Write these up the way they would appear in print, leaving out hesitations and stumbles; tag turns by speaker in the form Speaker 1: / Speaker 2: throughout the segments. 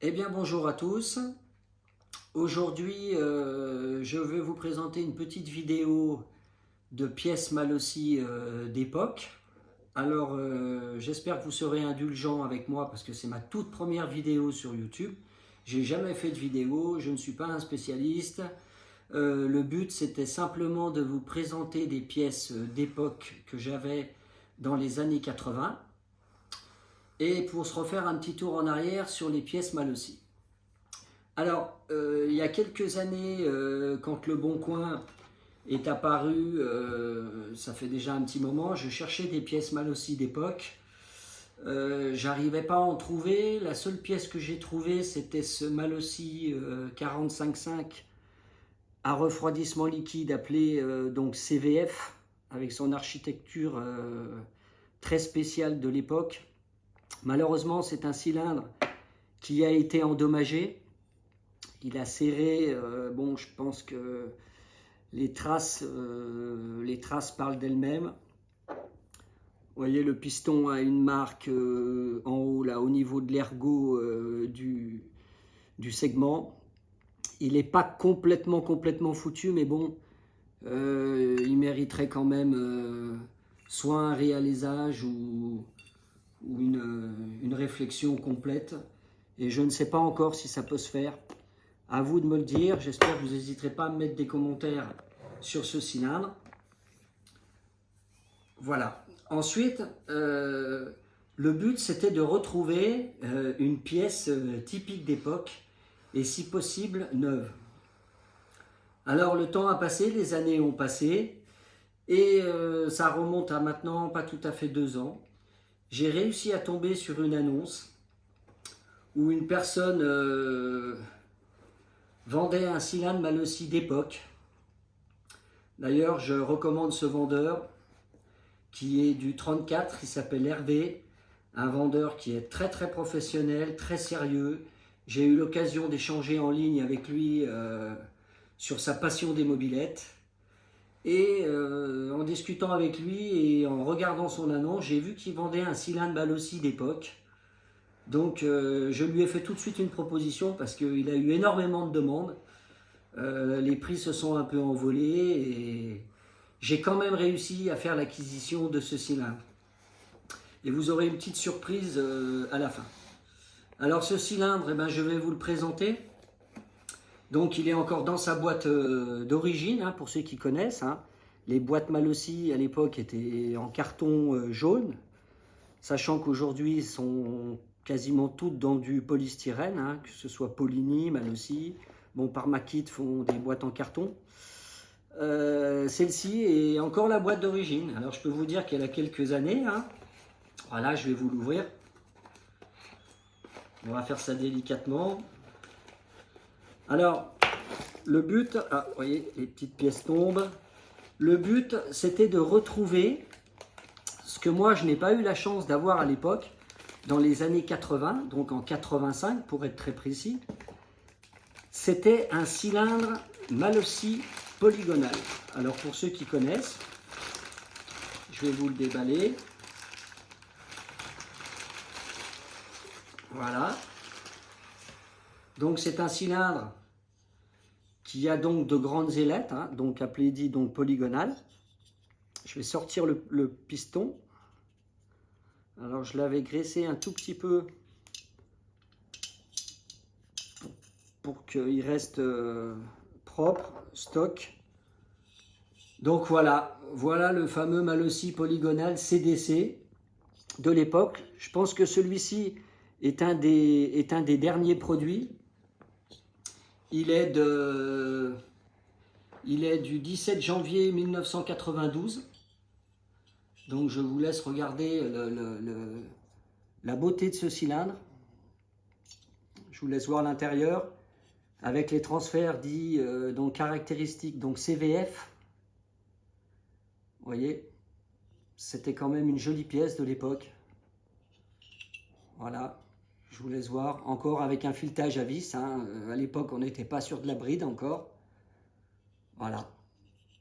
Speaker 1: Eh bien bonjour à tous. Aujourd'hui je vais vous présenter une petite vidéo de pièces Malossi d'époque. Alors j'espère que vous serez indulgents avec moi parce que c'est ma toute première vidéo sur YouTube. J'ai jamais fait de vidéo, je ne suis pas un spécialiste. Le but c'était simplement de vous présenter des pièces d'époque que j'avais dans les années 80 et pour se refaire un petit tour en arrière sur les pièces Malossi. Alors, il y a quelques années, quand Le Bon Coin est apparu, ça fait déjà un petit moment, je cherchais des pièces Malossi d'époque. J'arrivais pas à en trouver. La seule pièce que j'ai trouvée, c'était ce Malossi 45.5 à refroidissement liquide appelé donc CVF, avec son architecture très spéciale de l'époque. Malheureusement, c'est un cylindre qui a été endommagé. Il a serré, bon, je pense que les traces parlent d'elles-mêmes. Vous voyez, le piston a une marque en haut, là, au niveau de l'ergot du segment. Il n'est pas complètement foutu, mais bon, il mériterait quand même soit un réalisage ou une réflexion complète. Et je ne sais pas encore si ça peut se faire. À vous de me le dire, j'espère que vous n'hésiterez pas à me mettre des commentaires sur ce cylindre. Voilà. Ensuite, le but c'était de retrouver une pièce typique d'époque et si possible neuve. Alors le temps a passé, les années ont passé et ça remonte à maintenant pas tout à fait 2 ans. J'ai réussi à tomber sur une annonce où une personne vendait un cylindre Malossi d'époque. D'ailleurs, je recommande ce vendeur qui est du 34, il s'appelle Hervé, un vendeur qui est très professionnel, très sérieux. J'ai eu l'occasion d'échanger en ligne avec lui sur sa passion des mobylettes. Et en discutant avec lui et en regardant son annonce, j'ai vu qu'il vendait un cylindre Malossi d'époque. Donc je lui ai fait tout de suite une proposition parce qu'il a eu énormément de demandes. Les prix se sont un peu envolés et j'ai quand même réussi à faire l'acquisition de ce cylindre. Et vous aurez une petite surprise à la fin. Alors ce cylindre, eh ben, je vais vous le présenter. Donc il est encore dans sa boîte d'origine, hein, pour ceux qui connaissent. Hein. Les boîtes Malossi à l'époque étaient en carton jaune, sachant qu'aujourd'hui sont quasiment toutes dans du polystyrène, hein, que ce soit Polini, Malossi. Bon, Parmakit font des boîtes en carton. Celle-ci est encore la boîte d'origine. Alors je peux vous dire qu'elle a quelques années. Hein. Voilà, je vais vous l'ouvrir. On va faire ça délicatement. Alors, le but, ah, vous voyez, les petites pièces tombent. Le but, c'était de retrouver ce que moi, je n'ai pas eu la chance d'avoir à l'époque, dans les années 80, donc en 85 pour être très précis. C'était un cylindre Malossi polygonal. Alors pour ceux qui connaissent, je vais vous le déballer. Voilà. Donc c'est un cylindre qui a donc de grandes ailettes, hein, donc appelé dit donc polygonal. Je vais sortir le piston. Alors je l'avais graissé un tout petit peu pour qu'il reste propre, stock. Donc voilà, voilà le fameux Malossi polygonal CDC de l'époque. Je pense que celui-ci est un des derniers produits. Il est du 17 janvier 1992. Donc je vous laisse regarder la beauté de ce cylindre. Je vous laisse voir l'intérieur avec les transferts dits donc caractéristiques, donc CVF. Vous voyez, c'était quand même une jolie pièce de l'époque. Voilà, je vous laisse voir. Encore avec un filetage à vis. Hein. À l'époque, on n'était pas sur de la bride encore. Voilà,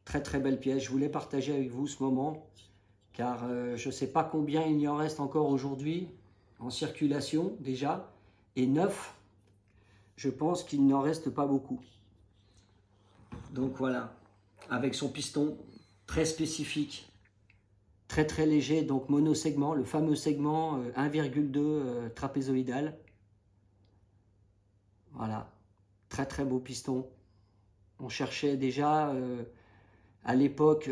Speaker 1: très belle pièce. Je voulais partager avec vous ce moment, car je ne sais pas combien il y en reste encore aujourd'hui en circulation déjà, et neuf. je pense qu'il n'en reste pas beaucoup. Donc voilà, avec son piston très spécifique, très très léger, donc monosegment, le fameux segment 1,2 trapézoïdal. Voilà, très très beau piston. On cherchait déjà à l'époque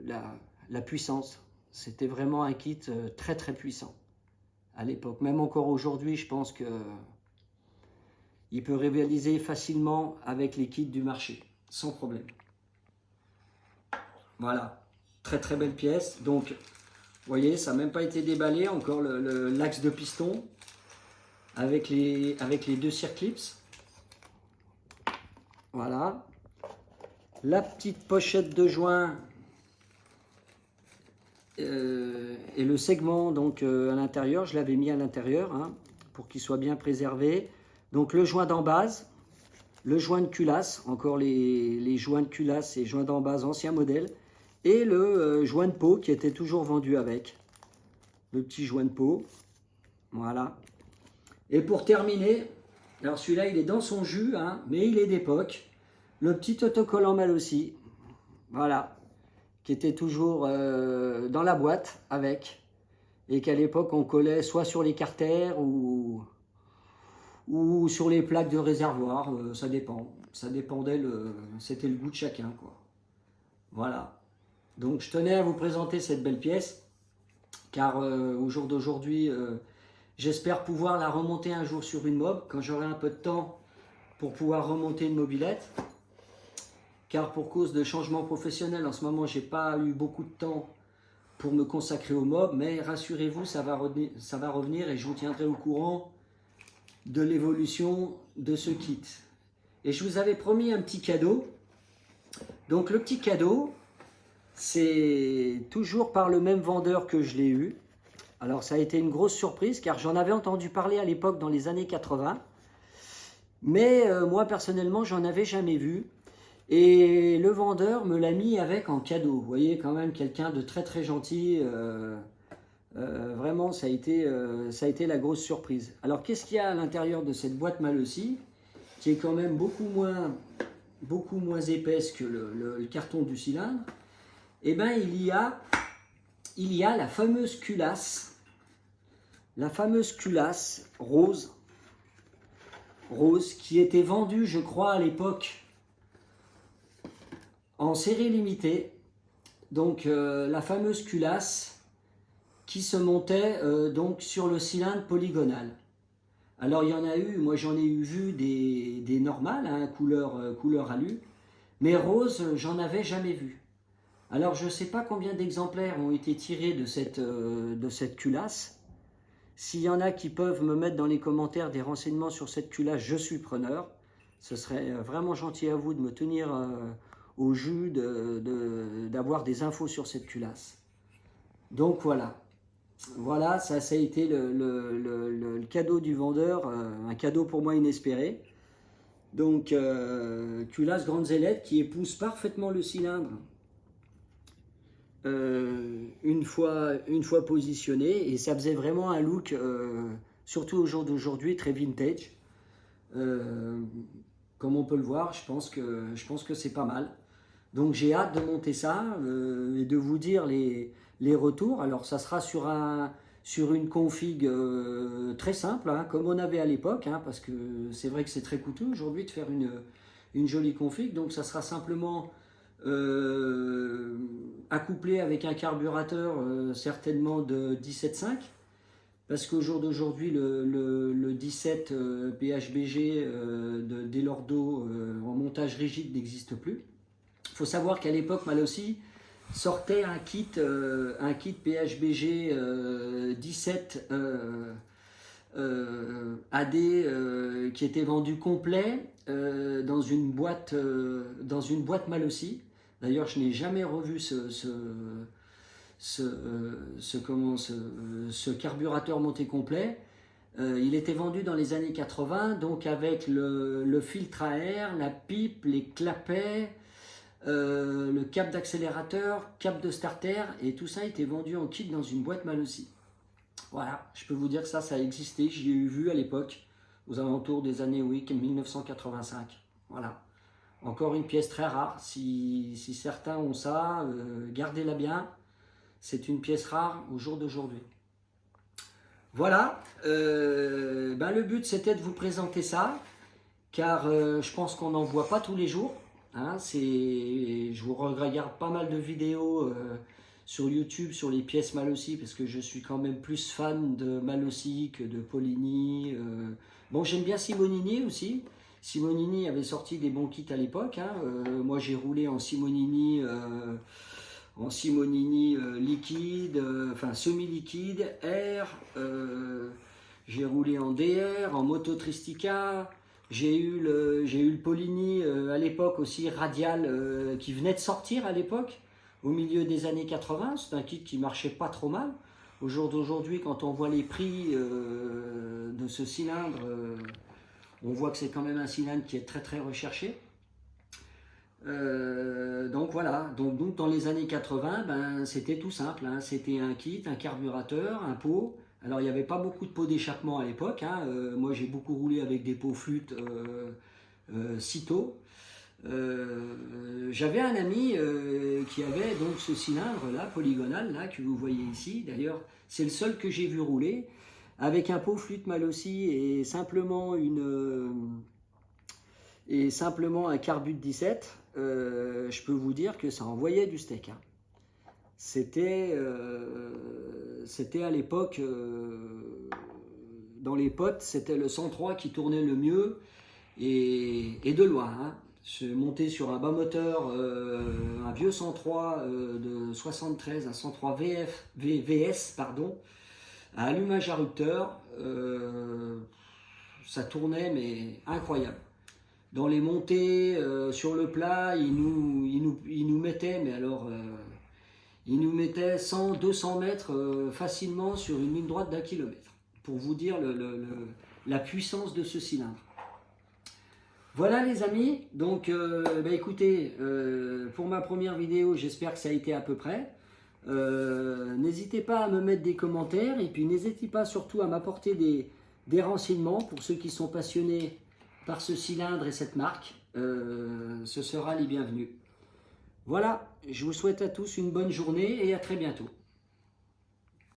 Speaker 1: la puissance. C'était vraiment un kit très très puissant à l'époque. Même encore aujourd'hui, je pense que il peut rivaliser facilement avec les kits du marché, sans problème. Voilà, très très belle pièce. Donc, vous voyez, ça n'a même pas été déballé, encore l'axe de piston avec les deux circlips. Voilà. La petite pochette de joint et le segment donc à l'intérieur, je l'avais mis à l'intérieur hein, pour qu'il soit bien préservé. Donc le joint d'embase, le joint de culasse, encore les joints de culasse et joints d'embase ancien modèle, et le joint de peau qui était toujours vendu avec. Le petit joint de peau, voilà. Et pour terminer, alors celui-là il est dans son jus, hein, mais il est d'époque. Le petit autocollant Malossi, voilà, qui était toujours dans la boîte avec, et qu'à l'époque on collait soit sur les carters ou sur les plaques de réservoir, ça dépend. Ça dépendait, c'était le goût de chacun, quoi. Voilà. Donc je tenais à vous présenter cette belle pièce, car au jour d'aujourd'hui, j'espère pouvoir la remonter un jour sur une mob, quand j'aurai un peu de temps pour pouvoir remonter une mobilette. Car pour cause de changement professionnel, en ce moment, j'ai pas eu beaucoup de temps pour me consacrer au mob, mais rassurez-vous, ça va revenir et je vous tiendrai au courant de l'évolution de ce kit. Et je vous avais promis un petit cadeau. Donc le petit cadeau, c'est toujours par le même vendeur que je l'ai eu. Alors ça a été une grosse surprise car j'en avais entendu parler à l'époque dans les années 80. Mais moi personnellement, j'en avais jamais vu. Et le vendeur me l'a mis avec en cadeau. Vous voyez, quand même quelqu'un de très très gentil. Vraiment, ça a été la grosse surprise. Alors, qu'est-ce qu'il y a à l'intérieur de cette boîte Malossi, qui est quand même beaucoup moins épaisse que le carton du cylindre? Eh bien, il y a la fameuse culasse. La fameuse culasse rose, qui était vendue, je crois, à l'époque en série limitée. Donc la fameuse culasse qui se montait donc sur le cylindre polygonal. Alors il y en a eu, moi j'en ai eu vu des normales, hein, couleur alu, mais rose, j'en avais jamais vu. Alors je ne sais pas combien d'exemplaires ont été tirés de cette culasse. S'il y en a qui peuvent me mettre dans les commentaires des renseignements sur cette culasse, je suis preneur. Ce serait vraiment gentil à vous de me tenir au jus, d'avoir des infos sur cette culasse. Donc voilà. Voilà, ça a été le cadeau du vendeur, un cadeau pour moi inespéré. Donc culasse grande zélette qui épouse parfaitement le cylindre une fois positionné, et ça faisait vraiment un look, surtout au jour d'aujourd'hui, très vintage. Comme on peut le voir, je pense que c'est pas mal. Donc j'ai hâte de monter ça et de vous dire les retours. Alors ça sera sur une config très simple, hein, comme on avait à l'époque, hein, parce que c'est vrai que c'est très coûteux aujourd'hui de faire une jolie config. Donc ça sera simplement accouplé avec un carburateur certainement de 17.5. Parce qu'au jour d'aujourd'hui, le 17 PHBG de Delordo en montage rigide n'existe plus. Il faut savoir qu'à l'époque, Malossi sortait un kit PHBG 17 AD qui était vendu complet dans une boîte Malossi. D'ailleurs, je n'ai jamais revu ce carburateur monté complet. Il était vendu dans les années 80, donc avec le filtre à air, la pipe, les clapets, le cap d'accélérateur, cap de starter, et tout ça était vendu en kit dans une boîte Malossi. Voilà, je peux vous dire que ça existait, j'y ai eu vu à l'époque. aux alentours des années 1985. Voilà. Encore une pièce très rare. Si certains ont ça, gardez-la bien. C'est une pièce rare au jour d'aujourd'hui. Voilà. Le but, c'était de vous présenter ça, car je pense qu'on n'en voit pas tous les jours. Hein, je vous regarde pas mal de vidéos sur YouTube sur les pièces Malossi, parce que je suis quand même plus fan de Malossi que de Polini. Bon, j'aime bien Simonini aussi. Simonini avait sorti des bons kits à l'époque. Hein. Moi, j'ai roulé en Simonini liquide, enfin semi-liquide, R. J'ai roulé en DR, en Moto Tristica. J'ai eu le Polini à l'époque aussi, radial, qui venait de sortir à l'époque, au milieu des années 80. C'est un kit qui marchait pas trop mal. Au jour d'aujourd'hui, quand on voit les prix de ce cylindre, on voit que c'est quand même un cylindre qui est très très recherché. Donc voilà, donc dans les années 80, c'était tout simple, hein. C'était un kit, un carburateur, un pot. Alors il n'y avait pas beaucoup de pots d'échappement à l'époque, hein. Moi j'ai beaucoup roulé avec des pots flûtes Cito. J'avais un ami qui avait donc ce cylindre là, polygonal là, que vous voyez ici. D'ailleurs c'est le seul que j'ai vu rouler, avec un pot flûte Malossi et simplement un carbut 17. Je peux vous dire que ça envoyait du steak. Hein. C'était à l'époque, dans les potes, c'était le 103 qui tournait le mieux et de loin. Hein. Je montais sur un bas moteur, un vieux 103 de 73, un 103 VS, pardon, à allumage à rupteur. Ça tournait, mais incroyable. Dans les montées, sur le plat, il nous mettait, mais alors, il nous mettait 100, 200 mètres facilement sur une ligne droite d'1 kilomètre. Pour vous dire la puissance de ce cylindre. Voilà les amis, donc écoutez, pour ma première vidéo, j'espère que ça a été à peu près. N'hésitez pas à me mettre des commentaires, et puis n'hésitez pas surtout à m'apporter des renseignements pour ceux qui sont passionnés par ce cylindre et cette marque. Ce sera les bienvenus. Voilà, je vous souhaite à tous une bonne journée et à très bientôt.